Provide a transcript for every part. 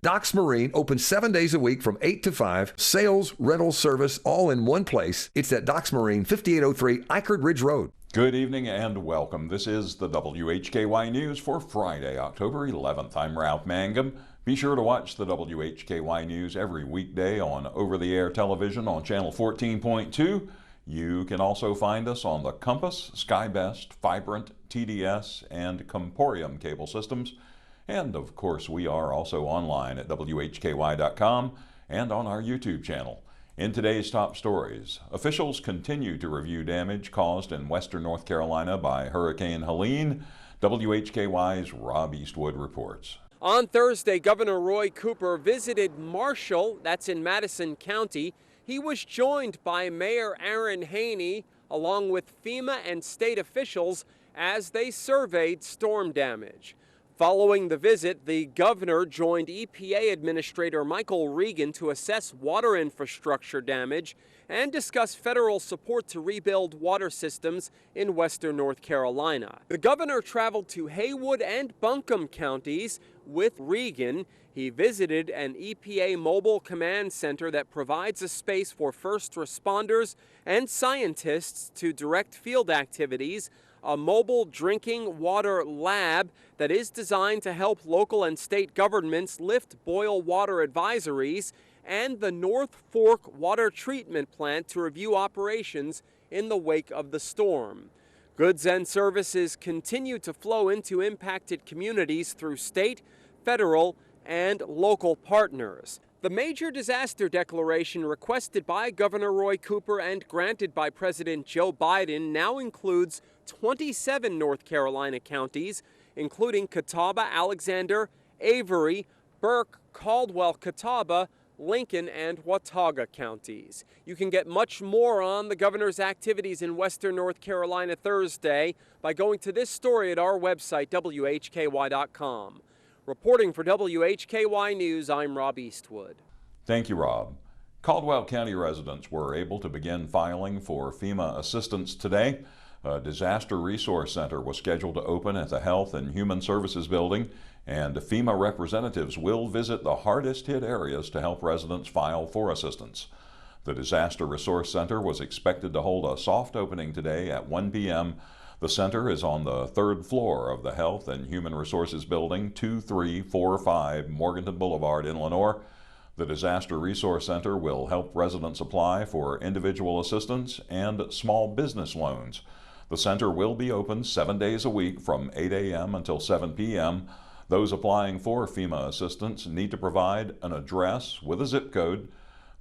Docks Marine opens 7 days a week from 8 to 5. Sales, rental, service, all in one place. It's at Docks Marine, 5803 Eichard Ridge Road. Good evening and welcome. This is the WHKY News for Friday, October 11th. I'm Ralph Mangum. Be sure to watch the WHKY News every weekday on over-the-air television on channel 14.2. You can also find us on the Compass, SkyBest, Vibrant, TDS, and Comporium cable systems. And of course, we are also online at WHKY.com and on our YouTube channel. In today's top stories, officials continue to review damage caused in western North Carolina by Hurricane Helene. WHKY's Rob Eastwood reports. On Thursday, Governor Roy Cooper visited Marshall, that's in Madison County. He was joined by Mayor Aaron Haynie, along with FEMA and state officials, as they surveyed storm damage. Following the visit, the governor joined EPA Administrator Michael Regan to assess water infrastructure damage and discuss federal support to rebuild water systems in western North Carolina. The governor traveled to Haywood and Buncombe counties with Regan. He visited an EPA mobile command center that provides a space for first responders and scientists to direct field activities, a mobile drinking water lab that is designed to help local and state governments lift boil water advisories, and the North Fork Water Treatment Plant to review operations in the wake of the storm. Goods and services continue to flow into impacted communities through state, federal, and local partners. The major disaster declaration requested by Governor Roy Cooper and granted by President Joe Biden now includes 27 North Carolina counties, including Catawba, Alexander, Avery, Burke, Caldwell, Catawba, Lincoln, and Watauga counties. You can get much more on the governor's activities in western North Carolina Thursday by going to this story at our website, WHKY.com. Reporting for WHKY News, I'm Rob Eastwood. Thank you, Rob. Caldwell County residents were able to begin filing for FEMA assistance today. A disaster resource center was scheduled to open at the Health and Human Services building, and FEMA representatives will visit the hardest hit areas to help residents file for assistance. The Disaster Resource Center was expected to hold a soft opening today at 1 p.m. The center is on the third floor of the Health and Human Resources building, 2345 Morganton Boulevard in Lenoir. The Disaster Resource Center will help residents apply for individual assistance and small business loans. The center will be open 7 days a week from 8 a.m. until 7 p.m. Those applying for FEMA assistance need to provide an address with a zip code,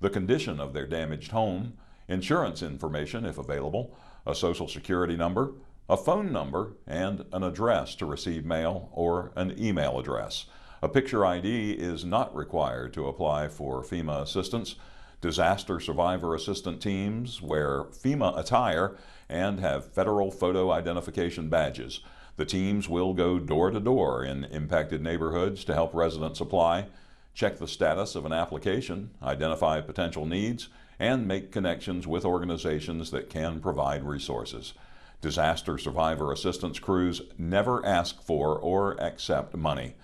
the condition of their damaged home, insurance information if available, a social security number, a phone number, and an address to receive mail or an email address. A picture ID is not required to apply for FEMA assistance. Disaster survivor assistant teams wear FEMA attire and have federal photo identification badges. The teams will go door to door in impacted neighborhoods to help residents apply, check the status of an application, identify potential needs, and make connections with organizations that can provide resources. Disaster survivor assistance crews never ask for or accept money.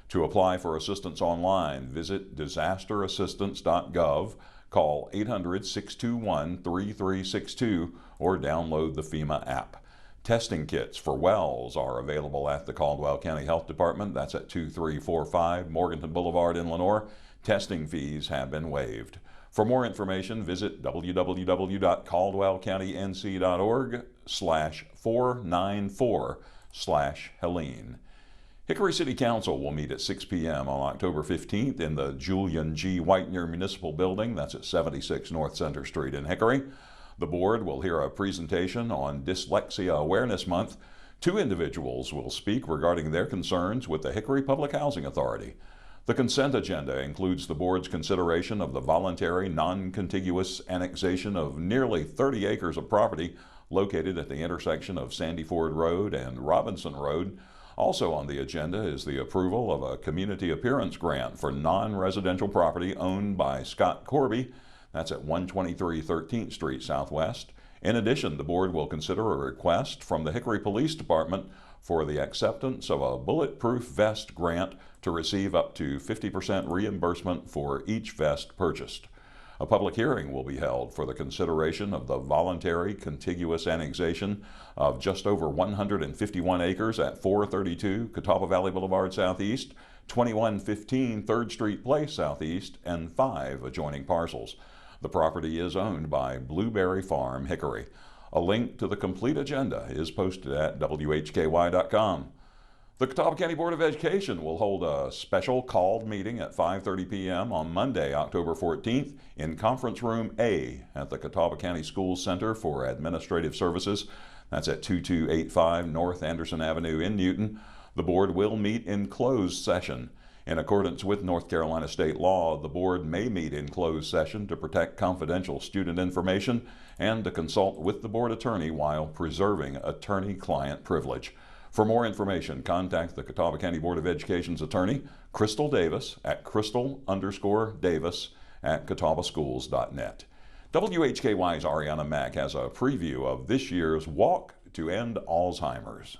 To apply for assistance online, visit disasterassistance.gov, call 800-621-3362, or download the FEMA app. Testing kits for wells are available at the Caldwell County Health Department. That's at 2345 Morganton Boulevard in Lenoir. Testing fees have been waived. For more information, visit www.caldwellcountync.org/494/Helene. Hickory City Council will meet at 6 p.m. on October 15th in the Julian G. Whitener Municipal Building. That's at 76 North Center Street in Hickory. The board will hear a presentation on Dyslexia Awareness Month. 2 individuals will speak regarding their concerns with the Hickory Public Housing Authority. The consent agenda includes the board's consideration of the voluntary, non-contiguous annexation of nearly 30 acres of property located at the intersection of Sandy Ford Road and Robinson Road. Also on the agenda is the approval of a community appearance grant for non-residential property owned by Scott Corby. That's at 123 13th Street Southwest. In addition, the board will consider a request from the Hickory Police Department for the acceptance of a bulletproof vest grant to receive up to 50% reimbursement for each vest purchased. A public hearing will be held for the consideration of the voluntary contiguous annexation of just over 151 acres at 432 Catawba Valley Boulevard Southeast, 2115 3rd Street Place Southeast, and 5 adjoining parcels. The property is owned by Blueberry Farm Hickory. A link to the complete agenda is posted at WHKY.com. The Catawba County Board of Education will hold a special called meeting at 5:30 p.m. on Monday, October 14th in Conference Room A at the Catawba County Schools Center for Administrative Services. That's at 2285 North Anderson Avenue in Newton. The board will meet in closed session. In accordance with North Carolina state law, the board may meet in closed session to protect confidential student information and to consult with the board attorney while preserving attorney-client privilege. For more information, contact the Catawba County Board of Education's attorney, Crystal Davis, at crystal_davis@catawbaschools.net. WHKY's Arianna Mack has a preview of this year's Walk to End Alzheimer's.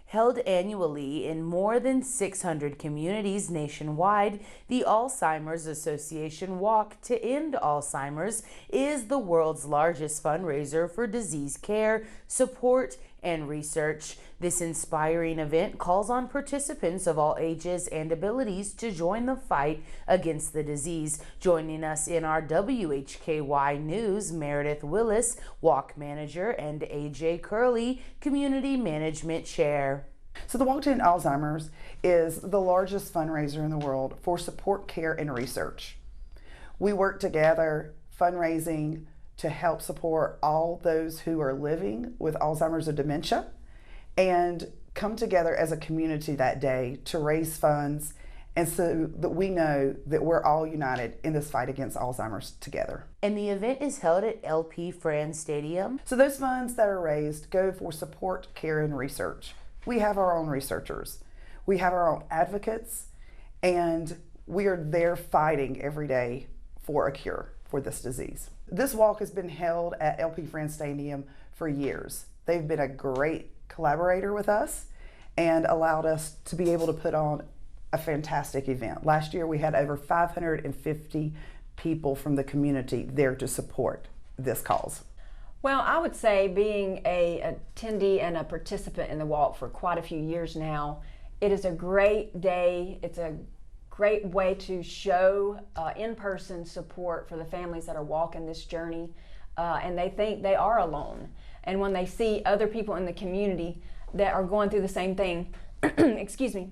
Held annually in more than 600 communities nationwide, the Alzheimer's Association Walk to End Alzheimer's is the world's largest fundraiser for disease care, support, and research. This inspiring event calls on participants of all ages and abilities to join the fight against the disease. Joining us in our WHKY News, Meredith Willis, Walk Manager, and AJ Curley, Community Management Chair. So the Walk to End Alzheimer's is the largest fundraiser in the world for support, care, and research. We work together fundraising to help support all those who are living with Alzheimer's or dementia, and come together as a community that day to raise funds, and so that we know that we're all united in this fight against Alzheimer's together. And the event is held at LP Frans Stadium. So those funds that are raised go for support, care, and research. We have our own researchers, we have our own advocates, and we are there fighting every day for a cure for this disease. This walk has been held at LP Frans Stadium for years. They've been a great collaborator with us and allowed us to be able to put on a fantastic event. Last year we had over 550 people from the community there to support this cause. Well, I would say, being a attendee and a participant in the walk for quite a few years now, it is a great day. It's a great way to show in-person support for the families that are walking this journey, and they think they are alone. And when they see other people in the community that are going through the same thing, excuse me,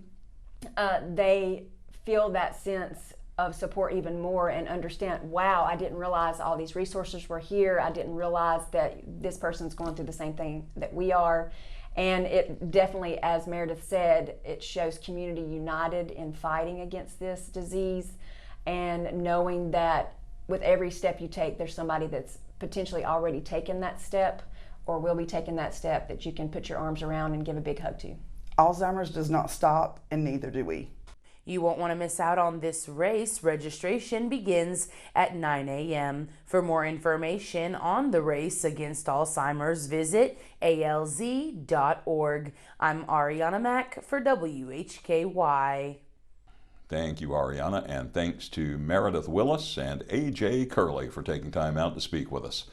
they feel that sense of support even more and understand, wow, I didn't realize all these resources were here. I didn't realize that this person's going through the same thing that we are. And it definitely, as Meredith said, it shows community united in fighting against this disease, and knowing that with every step you take, there's somebody that's potentially already taken that step or will be taking that step that you can put your arms around and give a big hug to. Alzheimer's does not stop, and neither do we. You won't want to miss out on this race. Registration begins at 9 a.m. For more information on the race against Alzheimer's, visit alz.org. I'm Arianna Mack for WHKY. Thank you, Arianna, and thanks to Meredith Willis and AJ Curley for taking time out to speak with us.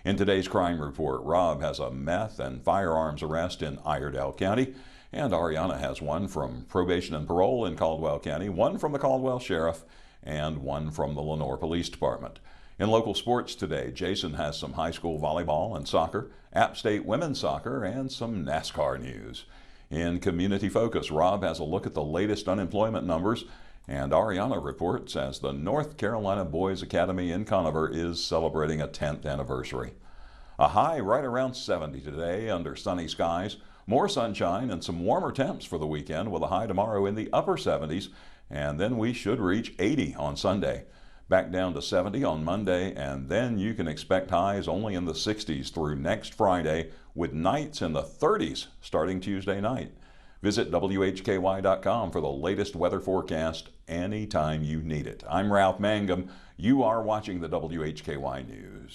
In today's crime report, Rob has a meth and firearms arrest in Iredell County, and Arianna has one from probation and parole in Caldwell County, one from the Caldwell Sheriff, and one from the Lenoir Police Department. In local sports today, Jason has some high school volleyball and soccer, App State women's soccer, and some NASCAR news. In community focus, Rob has a look at the latest unemployment numbers, and Arianna reports as the North Carolina Boys Academy in Conover is celebrating a 10th anniversary. A high right around 70 today under sunny skies. More sunshine and some warmer temps for the weekend, with a high tomorrow in the upper 70s, and then we should reach 80 on Sunday. Back down to 70 on Monday, and then you can expect highs only in the 60s through next Friday, with nights in the 30s starting Tuesday night. Visit WHKY.com for the latest weather forecast anytime you need it. I'm Ralph Mangum. You are watching the WHKY News.